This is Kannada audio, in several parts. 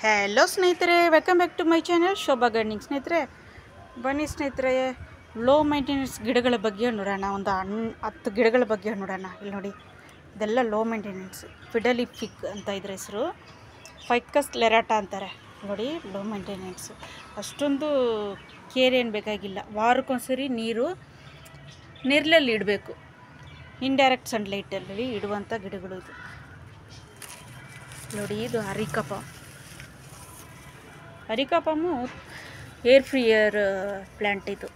ಹಲೋ ಸ್ನೇಹಿತರೆ, welcome back to my channel Shobha gardening. ಸ್ನೇಹಿತರೆ ಬನ್ನಿ ಸ್ನೇಹಿತರೆ, ಲೋ ಮೇಂಟೆನೆನ್ಸ್ ಗಿಡಗಳ ಬಗ್ಗೆ ನೋಡೋಣ. ಒಂದು 10 ಗಿಡಗಳ ಬಗ್ಗೆ ನೋಡೋಣ. ಇಲ್ಲಿ ನೋಡಿ, ಇದೆಲ್ಲ ಲೋ ಮೇಂಟೆನೆನ್ಸ್. ಫಿಡಲಿಫಿಕ್ ಅಂತ ಇದ್ರ ಹೆಸರು, ಫೈಕಸ್ ಲೆರಾಟ ಅಂತಾರೆ. ನೋಡಿ, ಲೋ ಮೇಂಟೆನೆನ್ಸ್, ಅಷ್ಟೊಂದು ಕೇರ್ ಏನು ಬೇಕಾಗಿಲ್ಲ. ವಾರಕ್ಕೊಂದ್ಸರಿ ನೀರಲ್ಲಿ ಇಡಬೇಕು. ಇಂಡೈರೆಕ್ಟ್ ಸನ್ಲೈಟಲ್ಲಿ ಇಡುವಂಥ ಗಿಡಗಳು ಇದು. ನೋಡಿ, ಇದು ಅರಿಕಾಪಮು ಏರ್ ಫ್ರೀಯರ್ ಪ್ಲ್ಯಾಂಟ್ ಇದು.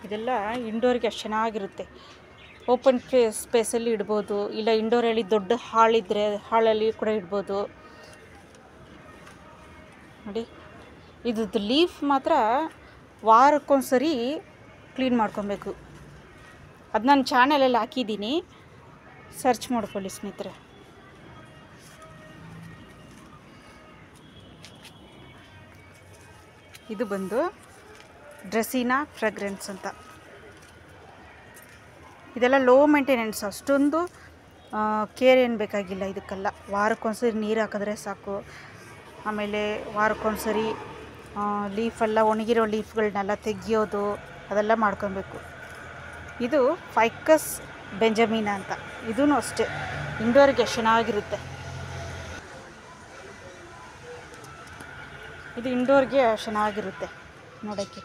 ಇದೆಲ್ಲ ಇಂಡೋರ್ಗೆ ಅಷ್ಟು ಚೆನ್ನಾಗಿರುತ್ತೆ. ಓಪನ್ ಸ್ಪೇಸಲ್ಲಿ ಇಡ್ಬೋದು, ಇಲ್ಲ ಇಂಡೋರಲ್ಲಿ ದೊಡ್ಡ ಹಾಳಿದ್ರೆ ಹಾಳಲ್ಲಿ ಕೂಡ ಇಡ್ಬೋದು. ನೋಡಿ, ಇದ್ರದ್ದು ಲೀಫ್ ಮಾತ್ರ ವಾರಕ್ಕೊಂದ್ಸರಿ ಕ್ಲೀನ್ ಮಾಡ್ಕೊಬೇಕು. ಅದು ನಾನು ಚಾನಲಲ್ಲಿ ಹಾಕಿದ್ದೀನಿ, ಸರ್ಚ್ ಮಾಡ್ಕೊಳ್ಳಿ ಸ್ನೇಹಿತರೆ. ಇದು ಬಂದು ಡ್ರೆಸಿನಾ ಫ್ರಾಗ್ರೆನ್ಸ್ ಅಂತ. ಇದೆಲ್ಲ ಲೋ ಮೇಂಟೆನೆನ್ಸ್, ಅಷ್ಟೊಂದು ಕೇರ್ ಏನು ಬೇಕಾಗಿಲ್ಲ ಇದಕ್ಕೆಲ್ಲ. ವಾರಕ್ಕೊಂದ್ಸರಿ ನೀರು ಹಾಕಿದ್ರೆ ಸಾಕು. ಆಮೇಲೆ ವಾರಕ್ಕೊಂದ್ಸರಿ ಲೀಫೆಲ್ಲ, ಒಣಗಿರೋ ಲೀಫ್ಗಳನ್ನೆಲ್ಲ ತೆಗಿಯೋದು ಅದೆಲ್ಲ ಮಾಡ್ಕೊಬೇಕು. ಇದು ಫೈಕಸ್ ಬೆಂಜಮಿನಾ ಅಂತ. ಇದೂ ಅಷ್ಟೇ, ಇಂಡೋರ್ಗೆ ಚೆನ್ನಾಗಿರುತ್ತೆ. ಇದು ಇಂಡೋರ್ಗೆ ಚೆನ್ನಾಗಿರುತ್ತೆ ನೋಡೋಕ್ಕೆ.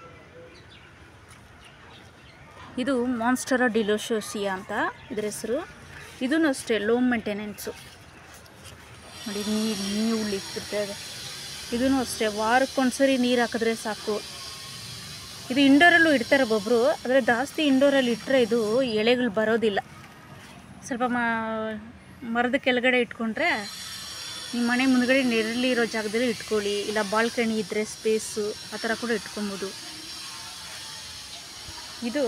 ಇದು ಮಾನ್ಸ್ಟರಾ ಡಿಲೋಶಿಯಾ ಅಂತ ಇದರ ಹೆಸರು. ಇದೂ ಅಷ್ಟೇ ಲೋ ಮೇಂಟೆನೆನ್ಸು. ನೋಡಿ, ನೀವು ಲೀಫ್ ಇರ್ತದೆ. ಇದೂ ಅಷ್ಟೇ, ವಾರಕ್ಕೊಂದ್ಸರಿ ನೀರು ಹಾಕಿದ್ರೆ ಸಾಕು. ಇದು ಇಂಡೋರಲ್ಲೂ ಇಡ್ತಾರೆ ಒಬ್ಬೊಬ್ಬರು, ಆದರೆ ಜಾಸ್ತಿ ಇಂಡೋರಲ್ಲಿ ಇಟ್ಟರೆ ಇದು ಎಲೆಗಳು ಬರೋದಿಲ್ಲ. ಸ್ವಲ್ಪ ಮರದ ಕೆಳಗಡೆ ಇಟ್ಕೊಂಡ್ರೆ, ನಿಮ್ಮ ಮನೆ ಮುಂದ್ಗಡೆ ನೆರಳಿರೋ ಜಾಗದಲ್ಲಿ ಇಟ್ಕೊಳ್ಳಿ, ಇಲ್ಲ ಬಾಲ್ಕನಿ ಇದ್ದರೆ ಸ್ಪೇಸು ಆ ಥರ ಕೂಡ ಇಟ್ಕೊಬೋದು. ಇದು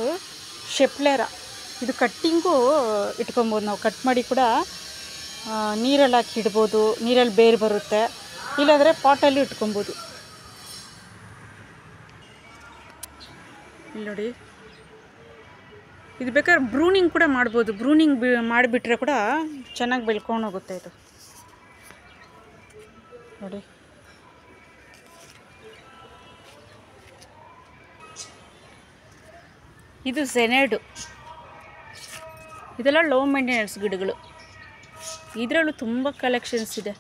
ಶೆಪ್ಲೆರಾ. ಇದು ಕಟ್ಟಿಂಗು ಇಟ್ಕೊಬೋದು. ನಾವು ಕಟ್ ಮಾಡಿ ಕೂಡ ನೀರಲ್ಲಿ ಹಾಕಿ ಇಡ್ಬೋದು. ನೀರಲ್ಲಿ ಬೇರು ಬರುತ್ತೆ, ಇಲ್ಲಾಂದರೆ ಪಾಟಲ್ಲಿ ಇಟ್ಕೊಬೋದು. ಇಲ್ಲಿ ನೋಡಿ, ಇದು ಬೇಕಾದ್ರೆ ಬ್ರೂನಿಂಗ್ ಕೂಡ ಮಾಡ್ಬೋದು. ಬ್ರೂನಿಂಗ್ ಮಾಡಿಬಿಟ್ರೆ ಕೂಡ ಚೆನ್ನಾಗಿ ಬೆಳ್ಕೊಂಡು ಹೋಗುತ್ತೆ ಇದು. ನೋಡಿ, ಇದು ಝೆನೆಡು. ಇದೆಲ್ಲ ಲೋ ಮೇಂಟೆನೆನ್ಸ್ ಗಿಡಗಳು. ಇದರಲ್ಲೂ ತುಂಬ ಕಲೆಕ್ಷನ್ಸ್ ಇದೆ,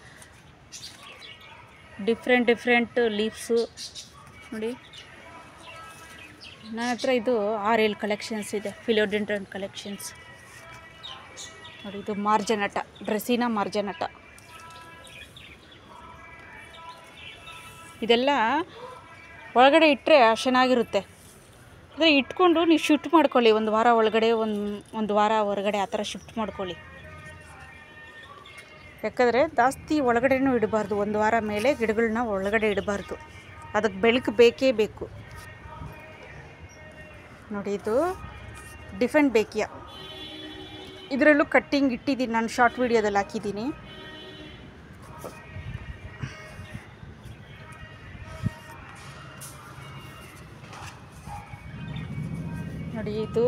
ಡಿಫ್ರೆಂಟ್ ಲೀವ್ಸು. ನೋಡಿ, ನನ್ನ ಹತ್ರ ಇದು 6-7 ಕಲೆಕ್ಷನ್ಸ್ ಇದೆ, ಫಿಲೋಡೆಂಡ್ರನ್ ಕಲೆಕ್ಷನ್ಸ್. ನೋಡಿ, ಇದು ಮಾರ್ಜನಟ, ಡ್ರೆಸಿನಾ ಮಾರ್ಜನಟ. ಇದೆಲ್ಲ ಒಳಗಡೆ ಇಟ್ಟರೆ ಚೆನ್ನಾಗಿರುತ್ತೆ. ಅಂದರೆ ಇಟ್ಕೊಂಡು ನೀವು ಶಿಫ್ಟ್ ಮಾಡ್ಕೊಳ್ಳಿ, ಒಂದು ವಾರ ಒಳಗಡೆ, ಒಂದು ವಾರ ಹೊರಗಡೆ, ಆ ಥರ ಶಿಫ್ಟ್ ಮಾಡ್ಕೊಳ್ಳಿ. ಯಾಕಂದರೆ ಜಾಸ್ತಿ ಒಳಗಡೆನೂ ಇಡಬಾರ್ದು. ಒಂದು ವಾರ ಮೇಲೆ ಗಿಡಗಳನ್ನ ಒಳಗಡೆ ಇಡಬಾರ್ದು, ಅದಕ್ಕೆ ಬೆಳಕು ಬೇಕೇ ಬೇಕು. ನೋಡಿ, ಇದು ಡಿಫೆಂಟ್ ಬೇಕಿಯಾ. ಇದರಲ್ಲೂ ಕಟ್ಟಿಂಗ್ ಇಟ್ಟಿದ್ದೀನಿ, ನಾನು ಶಾರ್ಟ್ ವಿಡಿಯೋದಲ್ಲಿ ಹಾಕಿದ್ದೀನಿ. ನೋಡಿ, ಇದು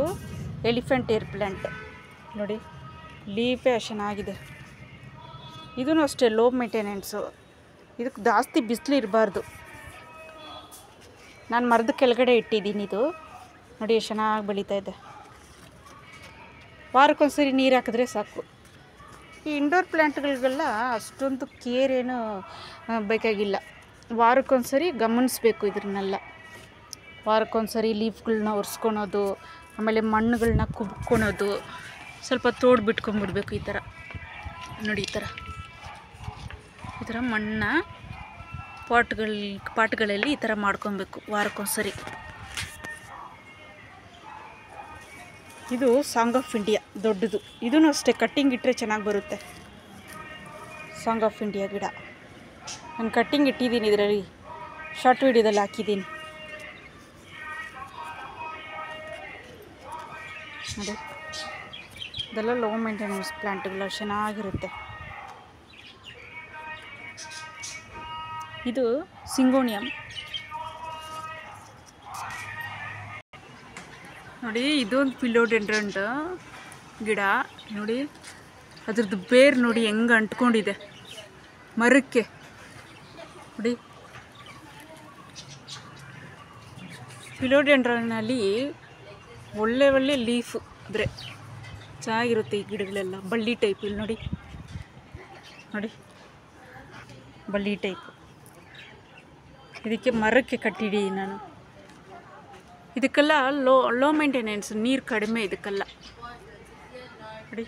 ಎಲಿಫೆಂಟ್ ಏರ್ ಪ್ಲ್ಯಾಂಟ್. ನೋಡಿ, ಲೀಫೇ ಚೆನ್ನಾಗಿದೆ. ಇದೂ ಅಷ್ಟೇ ಲೋ ಮೇಂಟೆನೆನ್ಸು. ಇದಕ್ಕೆ ಜಾಸ್ತಿ ಬಿಸಿಲು ಇರಬಾರ್ದು. ನಾನು ಮರದ ಕೆಳಗಡೆ ಇಟ್ಟಿದ್ದೀನಿ. ಇದು ನೋಡಿ, ಚೆನ್ನಾಗಿ ಬೆಳೀತಾ ಇದೆ. ವಾರಕ್ಕೊಂದ್ಸರಿ ನೀರು ಹಾಕಿದ್ರೆ ಸಾಕು. ಈ ಇಂಡೋರ್ ಪ್ಲ್ಯಾಂಟ್ಗಳಿಗೆಲ್ಲ ಅಷ್ಟೊಂದು ಕೇರ್ ಏನು ಬೇಕಾಗಿಲ್ಲ. ವಾರಕ್ಕೊಂದ್ಸರಿ ಗಮನಿಸ್ಬೇಕು ಇದನ್ನೆಲ್ಲ. ವಾರಕ್ಕೊಂದ್ಸರಿ ಲೀಫ್ಗಳನ್ನ ಒರೆಸ್ಕೊಳೋದು, ಆಮೇಲೆ ಮಣ್ಣುಗಳನ್ನ ಕುಬ್ಕೊಳೋದು, ಸ್ವಲ್ಪ ಬಿಟ್ಕೊಂಡ್ಬಿಡ್ಬೇಕು. ಈ ಥರ ನೋಡಿ, ಈ ಥರ ಮಣ್ಣನ್ನ ಪಾಟ್ಗಳಲ್ಲಿ ಈ ಥರ ಮಾಡ್ಕೊಬೇಕು ವಾರಕ್ಕೊಂದ್ಸರಿ. ಇದು ಸಾಂಗ್ ಆಫ್ ಇಂಡಿಯಾ ದೊಡ್ಡದು. ಇದೂ ಅಷ್ಟೇ, ಕಟ್ಟಿಂಗ್ ಇಟ್ಟರೆ ಚೆನ್ನಾಗಿ ಬರುತ್ತೆ. ಸಾಂಗ್ ಆಫ್ ಇಂಡಿಯಾ ಗಿಡ ನಾನು ಕಟ್ಟಿಂಗ್ ಇಟ್ಟಿದ್ದೀನಿ, ಇದರಲ್ಲಿ ಶಾರ್ಟ್ ವಿಡಿಯೋದಲ್ಲಿ ಹಾಕಿದ್ದೀನಿ. ನೋಡಿ, ಇದೆಲ್ಲ ಲೋ ಮೇಂಟೆನೆನ್ಸ್ ಪ್ಲ್ಯಾಂಟ್ಗಳು, ಚೆನ್ನಾಗಿರುತ್ತೆ. ಇದು ಸಿಂಗೋನಿಯಮ್. ನೋಡಿ, ಇದೊಂದು ಫಿಲೋಡೆಂಡ್ರನ್ ಗಿಡ. ನೋಡಿ, ಅದ್ರದ್ದು ಬೇರು ನೋಡಿ ಹೆಂಗೆ ಅಂಟ್ಕೊಂಡಿದೆ. ಮರಕ್ಕೆ ನೋಡಿ. ಫಿಲೋಡೆಂಡ್ರನ್ನಲ್ಲಿ ಒಳ್ಳೆ ಒಳ್ಳೆ ಲೀಫ್ ಅಂದರೆ ಚೆನ್ನಾಗಿರುತ್ತೆ ಈ ಗಿಡಗಳೆಲ್ಲ. ಬಳ್ಳಿ ಟೈಪ್ ಇಲ್ಲಿ ನೋಡಿ ನೋಡಿ, ಬಳ್ಳಿ ಟೈಪ್. ಇದಕ್ಕೆ ಮರಕ್ಕೆ ಕಟ್ಟಿಡಿ ನಾನು. ಇದಕ್ಕೆಲ್ಲ ಲೋ ಮೇಂಟೆನೆನ್ಸ್, ನೀರು ಕಡಿಮೆ ಇದಕ್ಕೆಲ್ಲ ನೋಡಿ.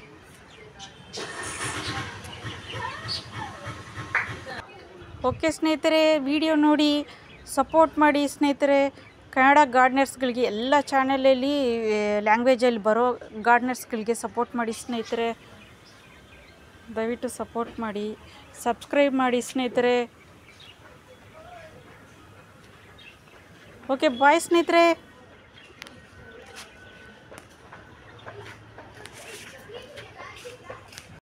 ಓಕೆ ಸ್ನೇಹಿತರೆ, ವಿಡಿಯೋ ನೋಡಿ ಸಪೋರ್ಟ್ ಮಾಡಿ ಸ್ನೇಹಿತರೆ. ಕನ್ನಡ ಗಾರ್ಡ್ನರ್ಸ್ಗಳಿಗೆ ಎಲ್ಲ ಚಾನಲಲ್ಲಿ ಲ್ಯಾಂಗ್ವೇಜಲ್ಲಿ ಬರೋ ಗಾರ್ಡ್ನರ್ಸ್ಗಳಿಗೆ ಸಪೋರ್ಟ್ ಮಾಡಿ ಸ್ನೇಹಿತರೆ. ದಯವಿಟ್ಟು ಸಪೋರ್ಟ್ ಮಾಡಿ, ಸಬ್ಸ್ಕ್ರೈಬ್ ಮಾಡಿ ಸ್ನೇಹಿತರೆ. ಓಕೆ ಬಾಯ್ ಸ್ನೇಹಿತರೆ.